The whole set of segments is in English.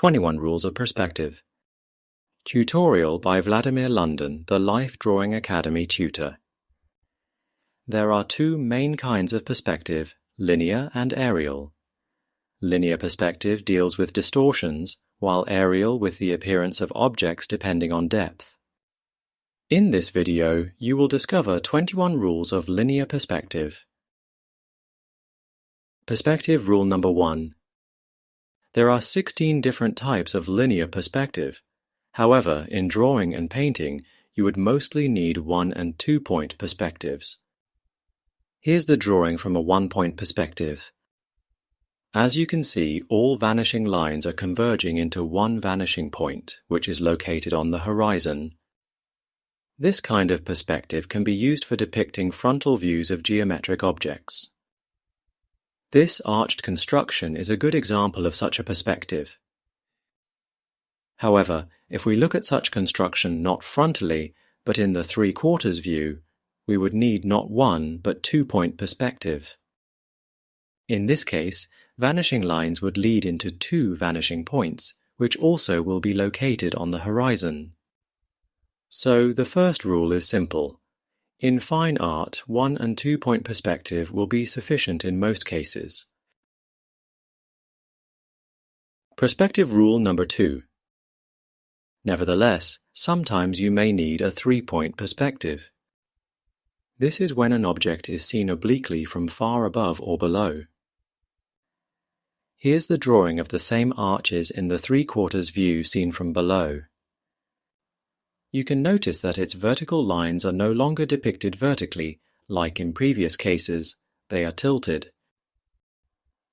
21 Rules of Perspective. Tutorial by Vladimir London, the Life Drawing Academy tutor. There are two main kinds of perspective, linear and aerial. Linear perspective deals with distortions, while aerial with the appearance of objects depending on depth. In this video, you will discover 21 rules of linear perspective. Perspective rule number 1. There are 16 different types of linear perspective. However, in drawing and painting, you would mostly need 1- and 2-point perspectives. Here's the drawing from a 1-point perspective. As you can see, all vanishing lines are converging into one vanishing point, which is located on the horizon. This kind of perspective can be used for depicting frontal views of geometric objects. This arched construction is a good example of such a perspective. However, if we look at such construction not frontally, but in the 3/4 view, we would need not 1 but 2-point perspective. In this case, vanishing lines would lead into 2 vanishing points, which also will be located on the horizon. So the first rule is simple. In fine art, 1- and 2-point perspective will be sufficient in most cases. Perspective rule number 2. Nevertheless, sometimes you may need a 3-point perspective. This is when an object is seen obliquely from far above or below. Here's the drawing of the same arches in the 3/4 view seen from below. You can notice that its vertical lines are no longer depicted vertically, like in previous cases, they are tilted.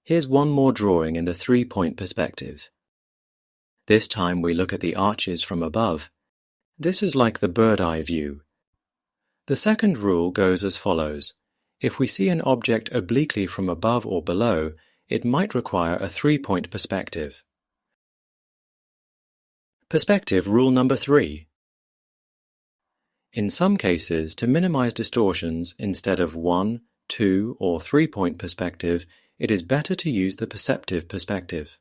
Here's one more drawing in the 3-point perspective. This time we look at the arches from above. This is like the bird's-eye view. The second rule goes as follows. If we see an object obliquely from above or below, it might require a 3-point perspective. Perspective rule number 3. In some cases, to minimize distortions, instead of 1, 2, or 3-point perspective, it is better to use the perceptive perspective.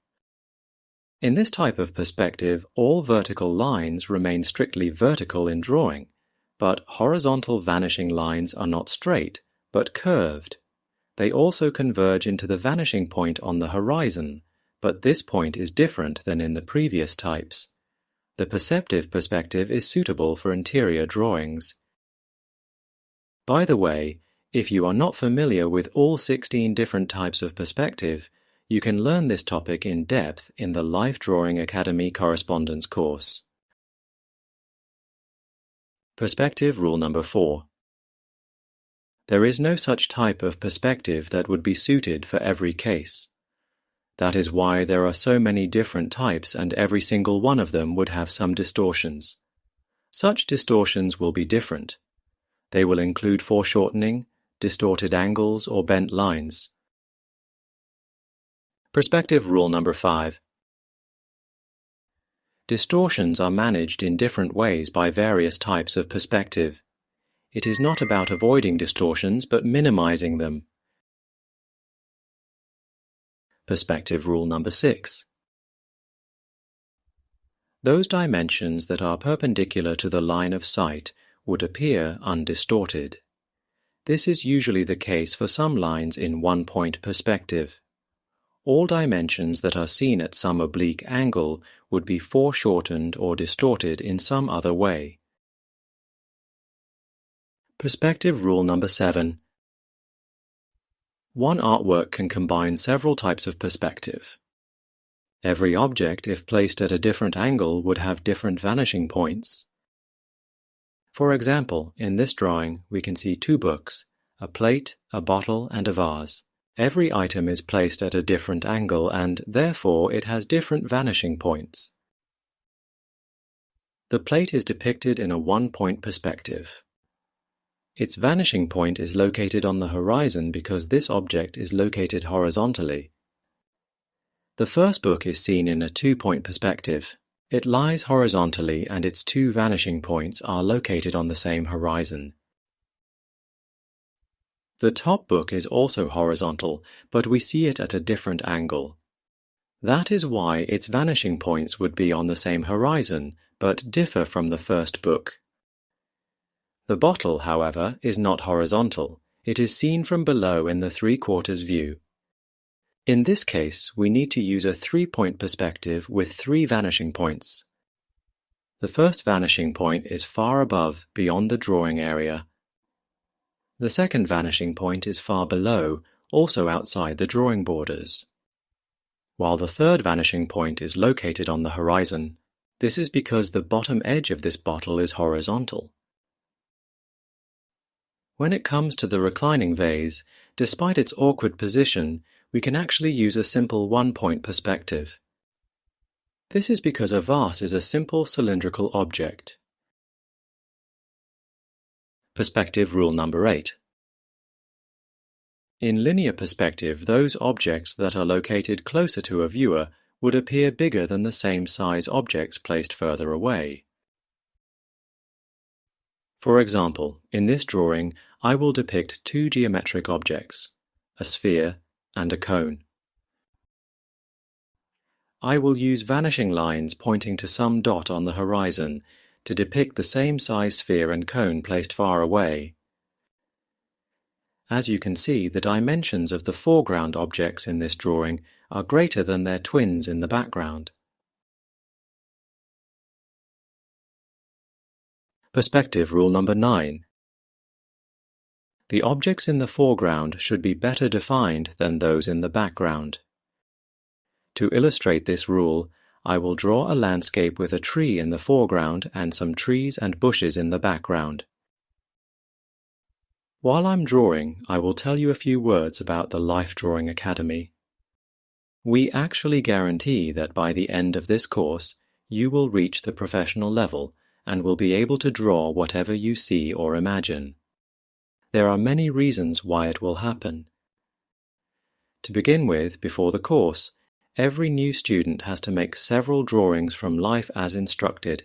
In this type of perspective, all vertical lines remain strictly vertical in drawing, but horizontal vanishing lines are not straight, but curved. They also converge into the vanishing point on the horizon, but this point is different than in the previous types. The perceptive perspective is suitable for interior drawings. By the way, if you are not familiar with all 16 different types of perspective, you can learn this topic in depth in the Life Drawing Academy correspondence course. Perspective rule number 4. There is no such type of perspective that would be suited for every case. That is why there are so many different types, and every single one of them would have some distortions. Such distortions will be different. They will include foreshortening, distorted angles, or bent lines. Perspective rule number 5. Distortions are managed in different ways by various types of perspective. It is not about avoiding distortions, but minimizing them. Perspective rule number 6. Those dimensions that are perpendicular to the line of sight would appear undistorted. This is usually the case for some lines in 1-point perspective. All dimensions that are seen at some oblique angle would be foreshortened or distorted in some other way. Perspective rule number 7. One artwork can combine several types of perspective. Every object, if placed at a different angle, would have different vanishing points. For example, in this drawing, we can see 2 books, a plate, a bottle, and a vase. Every item is placed at a different angle, and therefore it has different vanishing points. The plate is depicted in a 1-point perspective. Its vanishing point is located on the horizon because this object is located horizontally. The first book is seen in a 2-point perspective. It lies horizontally and its 2 vanishing points are located on the same horizon. The top book is also horizontal, but we see it at a different angle. That is why its vanishing points would be on the same horizon, but differ from the first book. The bottle, however, is not horizontal. It is seen from below in the 3/4 view. In this case, we need to use a 3-point perspective with 3 vanishing points. The first vanishing point is far above, beyond the drawing area. The second vanishing point is far below, also outside the drawing borders. While the third vanishing point is located on the horizon. This is because the bottom edge of this bottle is horizontal. When it comes to the reclining vase, despite its awkward position, we can actually use a simple 1-point perspective. This is because a vase is a simple cylindrical object. Perspective rule number 8. In linear perspective, those objects that are located closer to a viewer would appear bigger than the same size objects placed further away. For example, in this drawing, I will depict 2 geometric objects, a sphere and a cone. I will use vanishing lines pointing to some dot on the horizon to depict the same size sphere and cone placed far away. As you can see, the dimensions of the foreground objects in this drawing are greater than their twins in the background. Perspective rule number 9. The objects in the foreground should be better defined than those in the background. To illustrate this rule, I will draw a landscape with a tree in the foreground and some trees and bushes in the background. While I'm drawing, I will tell you a few words about the Life Drawing Academy. We actually guarantee that by the end of this course, you will reach the professional level and will be able to draw whatever you see or imagine. There are many reasons why it will happen. To begin with, before the course, every new student has to make several drawings from life as instructed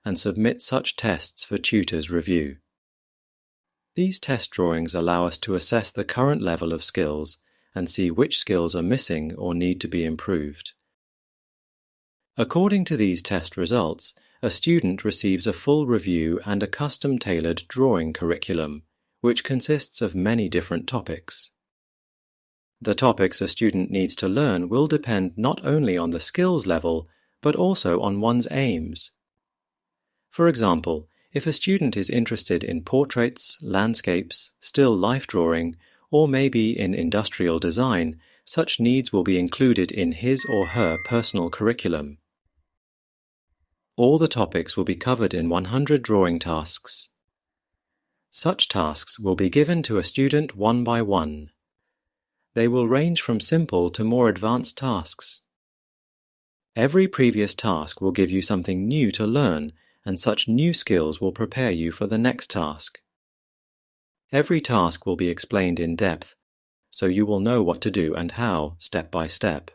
and submit such tests for tutor's review. These test drawings allow us to assess the current level of skills and see which skills are missing or need to be improved. According to these test results, a student receives a full review and a custom-tailored drawing curriculum, which consists of many different topics. The topics a student needs to learn will depend not only on the skills level, but also on one's aims. For example, if a student is interested in portraits, landscapes, still life drawing, or maybe in industrial design, such needs will be included in his or her personal curriculum. All the topics will be covered in 100 drawing tasks. Such tasks will be given to a student one by one. They will range from simple to more advanced tasks. Every previous task will give you something new to learn, and such new skills will prepare you for the next task. Every task will be explained in depth, so you will know what to do and how, step by step.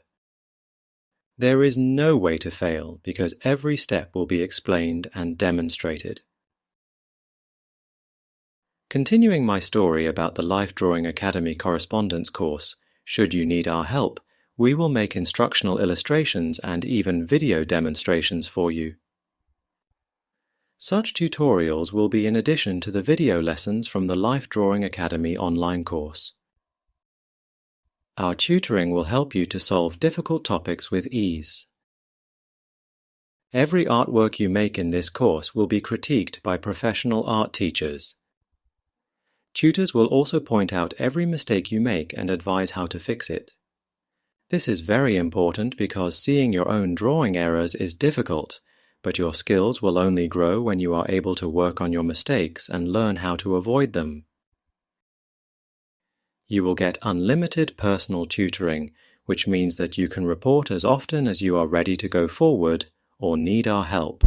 There is no way to fail because every step will be explained and demonstrated. Continuing my story about the Life Drawing Academy correspondence course, should you need our help, we will make instructional illustrations and even video demonstrations for you. Such tutorials will be in addition to the video lessons from the Life Drawing Academy online course. Our tutoring will help you to solve difficult topics with ease. Every artwork you make in this course will be critiqued by professional art teachers. Tutors will also point out every mistake you make and advise how to fix it. This is very important because seeing your own drawing errors is difficult, but your skills will only grow when you are able to work on your mistakes and learn how to avoid them. You will get unlimited personal tutoring, which means that you can report as often as you are ready to go forward or need our help.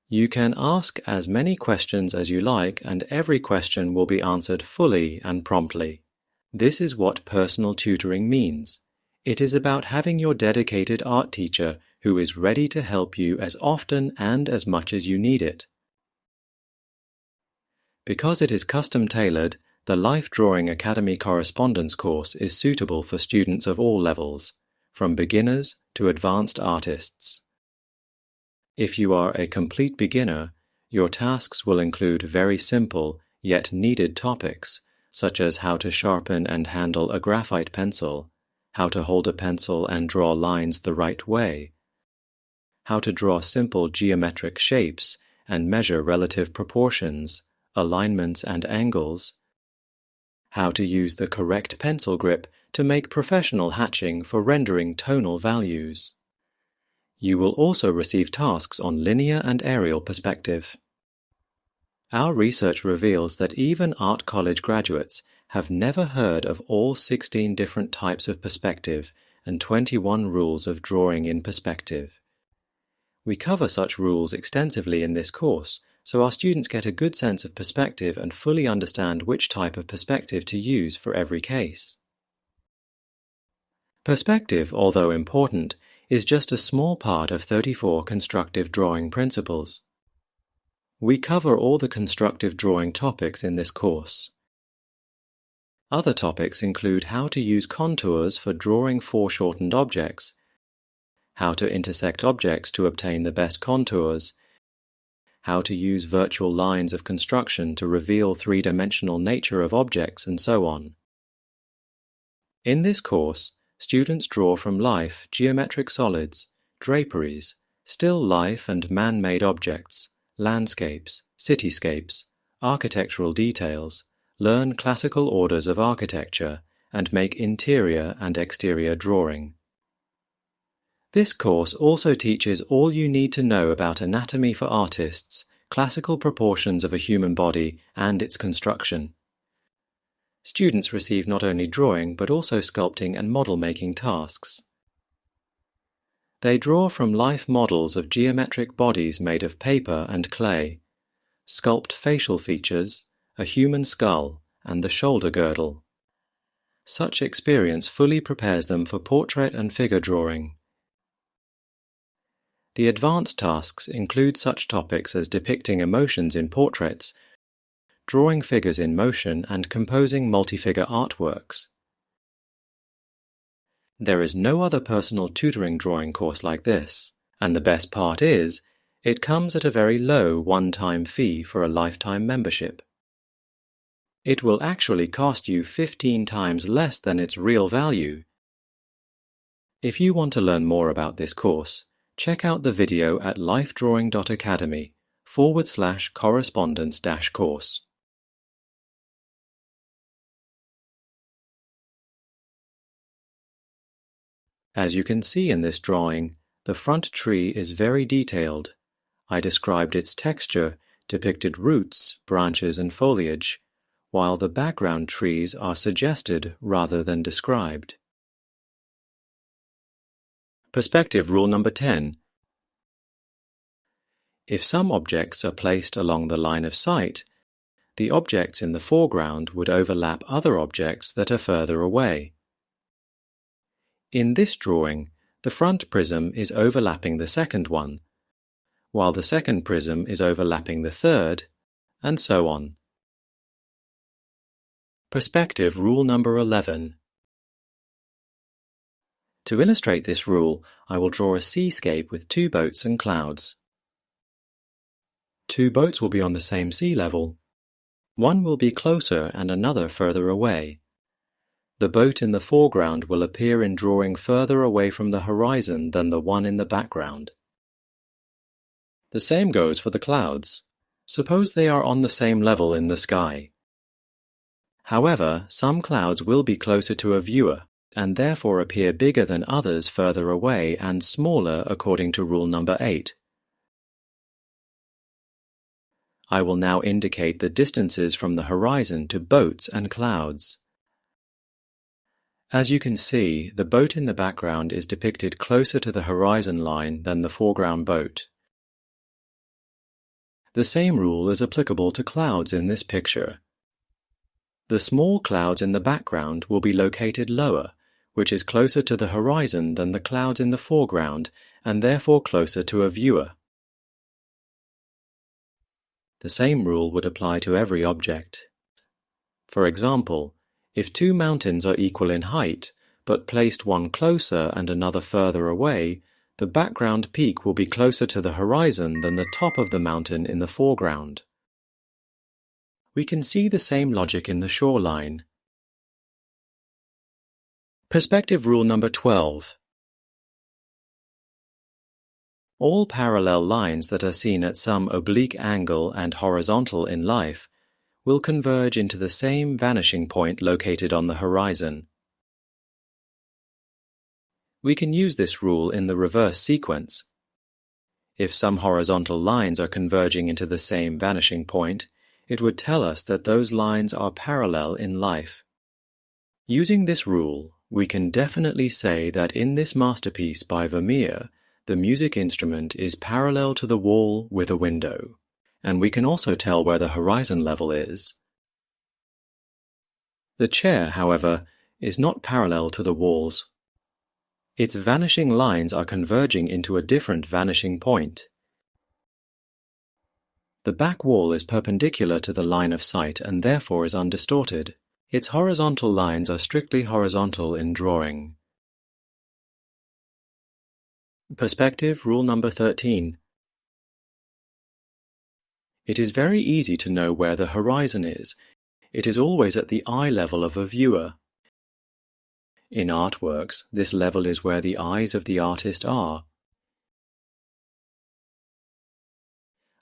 You can ask as many questions as you like, and every question will be answered fully and promptly. This is what personal tutoring means. It is about having your dedicated art teacher who is ready to help you as often and as much as you need it. Because it is custom-tailored, The Life Drawing Academy Correspondence course is suitable for students of all levels, from beginners to advanced artists. If you are a complete beginner, your tasks will include very simple yet needed topics, such as how to sharpen and handle a graphite pencil, how to hold a pencil and draw lines the right way, how to draw simple geometric shapes and measure relative proportions, alignments and angles, how to use the correct pencil grip to make professional hatching for rendering tonal values. You will also receive tasks on linear and aerial perspective. Our research reveals that even art college graduates have never heard of all 16 different types of perspective and 21 rules of drawing in perspective. We cover such rules extensively in this course, so our students get a good sense of perspective and fully understand which type of perspective to use for every case. Perspective, although important, is just a small part of 34 constructive drawing principles. We cover all the constructive drawing topics in this course. Other topics include how to use contours for drawing foreshortened objects, how to intersect objects to obtain the best contours, how to use virtual lines of construction to reveal three-dimensional nature of objects, and so on. In this course, students draw from life geometric solids, draperies, still life and man-made objects, landscapes, cityscapes, architectural details, learn classical orders of architecture, and make interior and exterior drawing. This course also teaches all you need to know about anatomy for artists, classical proportions of a human body, and its construction. Students receive not only drawing but also sculpting and model-making tasks. They draw from life models of geometric bodies made of paper and clay, sculpt facial features, a human skull, and the shoulder girdle. Such experience fully prepares them for portrait and figure drawing. The advanced tasks include such topics as depicting emotions in portraits, drawing figures in motion, and composing multi-figure artworks. There is no other personal tutoring drawing course like this, and the best part is, it comes at a very low one-time fee for a lifetime membership. It will actually cost you 15 times less than its real value. If you want to learn more about this course, check out the video at lifedrawing.academy/correspondence-course. As you can see in this drawing, the front tree is very detailed. I described its texture, depicted roots, branches, and foliage, while the background trees are suggested rather than described. Perspective rule number 10. If some objects are placed along the line of sight, the objects in the foreground would overlap other objects that are further away. In this drawing, the front prism is overlapping the second one, while the second prism is overlapping the third, and so on. Perspective rule number 11. To illustrate this rule, I will draw a seascape with two boats and clouds. Two boats will be on the same sea level. One will be closer and another further away. The boat in the foreground will appear in drawing further away from the horizon than the one in the background. The same goes for the clouds. Suppose they are on the same level in the sky. However, some clouds will be closer to a viewer, and therefore appear bigger than others further away and smaller according to rule number 8. I will now indicate the distances from the horizon to boats and clouds. As you can see, the boat in the background is depicted closer to the horizon line than the foreground boat. The same rule is applicable to clouds in this picture. The small clouds in the background will be located lower, which is closer to the horizon than the clouds in the foreground, and therefore closer to a viewer. The same rule would apply to every object. For example, if two mountains are equal in height, but placed one closer and another further away, the background peak will be closer to the horizon than the top of the mountain in the foreground. We can see the same logic in the shoreline. Perspective rule number 12. All parallel lines that are seen at some oblique angle and horizontal in life will converge into the same vanishing point located on the horizon. We can use this rule in the reverse sequence. If some horizontal lines are converging into the same vanishing point, it would tell us that those lines are parallel in life. Using this rule, we can definitely say that in this masterpiece by Vermeer, the music instrument is parallel to the wall with a window, and we can also tell where the horizon level is. The chair, however, is not parallel to the walls. Its vanishing lines are converging into a different vanishing point. The back wall is perpendicular to the line of sight and therefore is undistorted. Its horizontal lines are strictly horizontal in drawing. Perspective rule number 13. It is very easy to know where the horizon is. It is always at the eye level of a viewer. In artworks, this level is where the eyes of the artist are.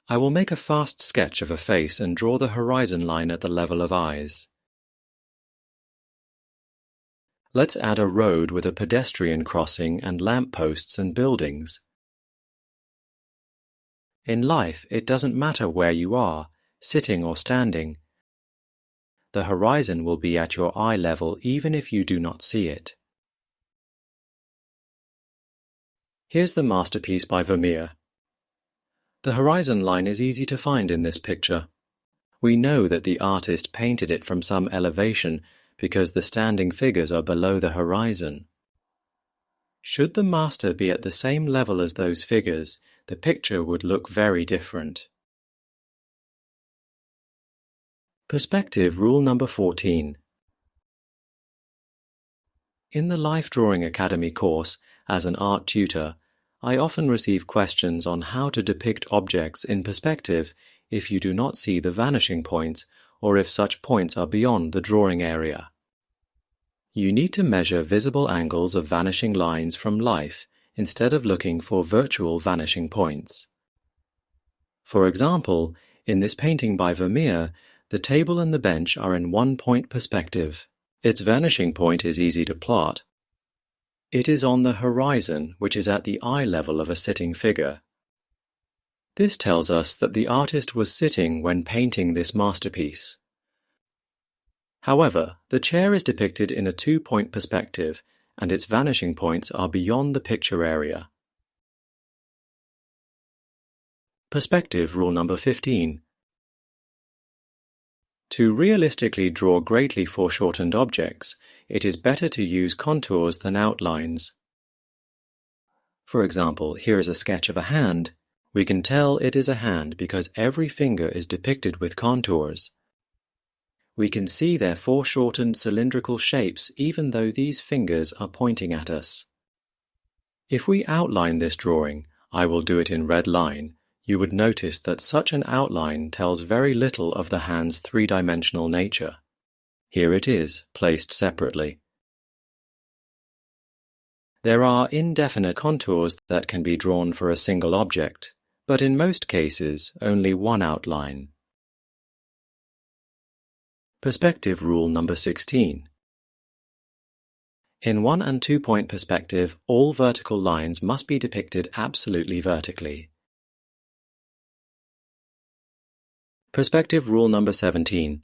I will make a fast sketch of a face and draw the horizon line at the level of eyes. Let's add a road with a pedestrian crossing and lampposts and buildings. In life, it doesn't matter where you are, sitting or standing. The horizon will be at your eye level even if you do not see it. Here's the masterpiece by Vermeer. The horizon line is easy to find in this picture. We know that the artist painted it from some elevation because the standing figures are below the horizon. Should the master be at the same level as those figures, the picture would look very different. Perspective rule number 14. In the Life Drawing Academy course, as an art tutor, I often receive questions on how to depict objects in perspective if you do not see the vanishing points or if such points are beyond the drawing area. You need to measure visible angles of vanishing lines from life instead of looking for virtual vanishing points. For example, in this painting by Vermeer, the table and the bench are in one-point perspective. Its vanishing point is easy to plot. It is on the horizon, which is at the eye level of a sitting figure. This tells us that the artist was sitting when painting this masterpiece. However, the chair is depicted in a two-point perspective, and its vanishing points are beyond the picture area. Perspective rule number 15. To realistically draw greatly foreshortened objects, it is better to use contours than outlines. For example, here is a sketch of a hand. We can tell it is a hand because every finger is depicted with contours. We can see their foreshortened cylindrical shapes even though these fingers are pointing at us. If we outline this drawing, I will do it in red line, you would notice that such an outline tells very little of the hand's three-dimensional nature. Here it is, placed separately. There are indefinite contours that can be drawn for a single object, but in most cases only one outline. Perspective rule number 16. In 1- and 2-point perspective, all vertical lines must be depicted absolutely vertically. Perspective rule number 17.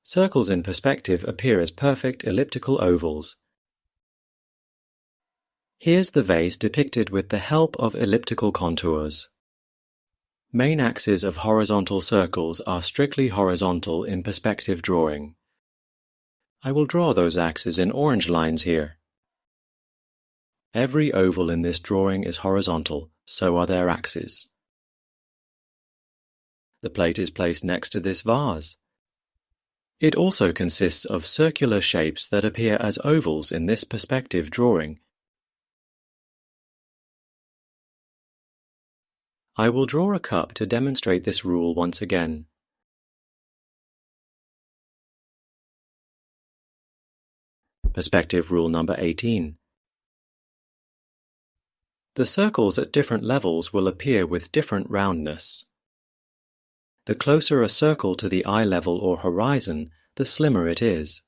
Circles in perspective appear as perfect elliptical ovals. Here's the vase depicted with the help of elliptical contours. Main axes of horizontal circles are strictly horizontal in perspective drawing. I will draw those axes in orange lines here. Every oval in this drawing is horizontal, so are their axes. The plate is placed next to this vase. It also consists of circular shapes that appear as ovals in this perspective drawing. I will draw a cup to demonstrate this rule once again. Perspective rule number 18. The circles at different levels will appear with different roundness. The closer a circle to the eye level or horizon, the slimmer it is.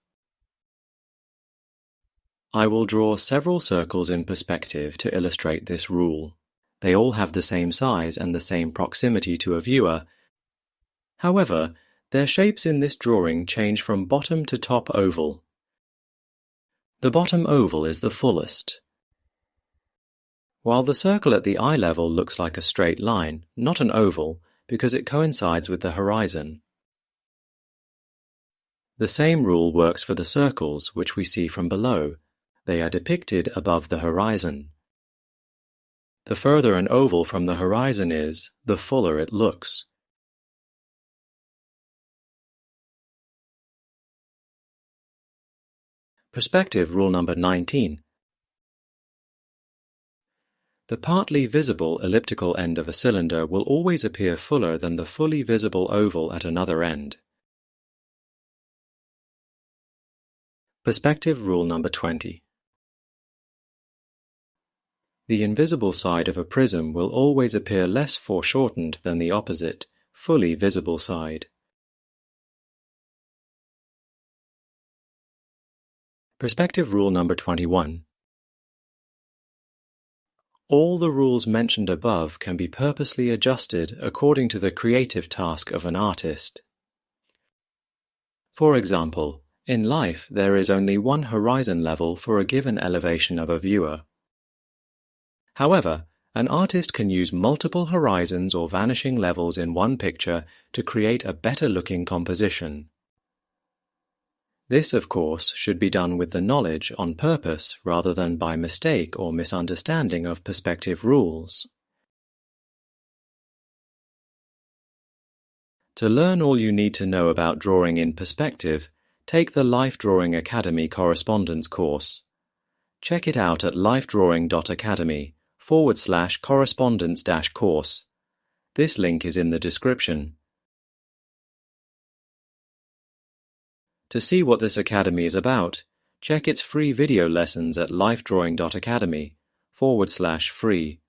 I will draw several circles in perspective to illustrate this rule. They all have the same size and the same proximity to a viewer. However, their shapes in this drawing change from bottom to top oval. The bottom oval is the fullest. While the circle at the eye level looks like a straight line, not an oval, because it coincides with the horizon. The same rule works for the circles which we see from below. They are depicted above the horizon. The further an oval from the horizon is, the fuller it looks. Perspective rule number 19. The partly visible elliptical end of a cylinder will always appear fuller than the fully visible oval at another end. Perspective rule number 20. The invisible side of a prism will always appear less foreshortened than the opposite, fully visible side. Perspective rule number 21. All the rules mentioned above can be purposely adjusted according to the creative task of an artist. For example, in life there is only one horizon level for a given elevation of a viewer. However, an artist can use multiple horizons or vanishing levels in one picture to create a better-looking composition. This, of course, should be done with the knowledge on purpose rather than by mistake or misunderstanding of perspective rules. To learn all you need to know about drawing in perspective, take the Life Drawing Academy correspondence course. Check it out at lifedrawing.academy/correspondence-course. This link is in the description. To see what this academy is about, check its free video lessons at lifedrawing.academy/free.